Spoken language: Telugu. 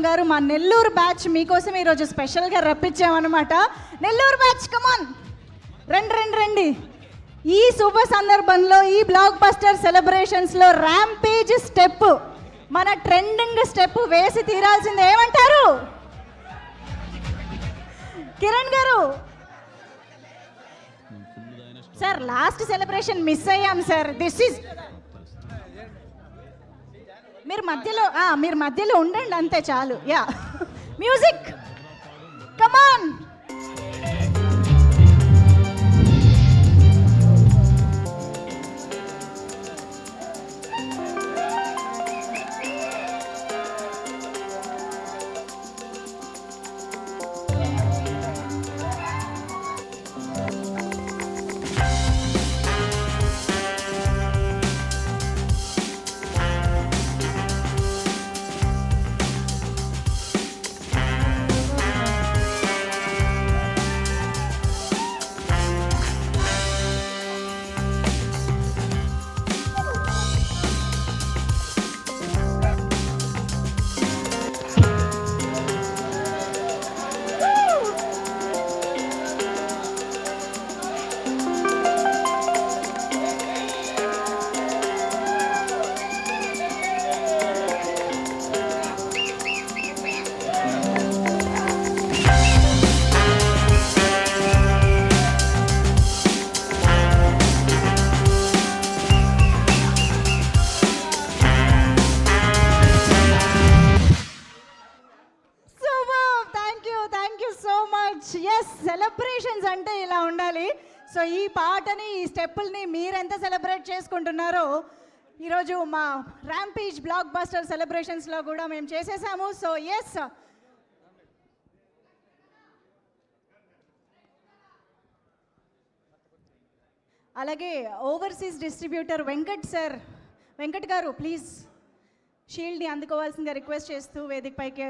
గారు మా నెల్లూరు బ్యాచ్ మీకోసం ఈరోజు స్పెషల్గా రప్పించామన్నమాట. నెల్లూరు బ్యాచ్ కమాన్, రండి రండి రండి. ఈ శుభ సందర్భంలో ఈ బ్లాక్ బస్టర్ సెలబ్రేషన్స్లో ర్యాంపేజ్ స్టెప్, మన ట్రెండింగ్ స్టెప్ వేసి తీరాల్సిందే. ఏమంటారు కిరణ్ గారు? సార్ లాస్ట్ సెలబ్రేషన్ మిస్ అయ్యాం సార్. దిస్ ఈజ్ మీరు మధ్యలో ఉండండి అంతే చాలు. యా మ్యూజిక్ కమాన్. ఎస్, సెలబ్రేషన్స్ అంటే ఇలా ఉండాలి. సో ఈ పాటని, ఈ స్టెప్పుల్ని మీరెంత సెలబ్రేట్ చేసుకుంటున్నారో ఈరోజు మా ర్యాంపేజ్ బ్లాక్ బస్టర్ సెలబ్రేషన్స్లో కూడా మేము చేసేసాము. సో ఎస్, అలాగే ఓవర్సీస్ డిస్ట్రిబ్యూటర్ వెంకట్ గారు ప్లీజ్ షీల్డ్ని అందుకోవాల్సిందిగా రిక్వెస్ట్ చేస్తూ వేదిక పైకి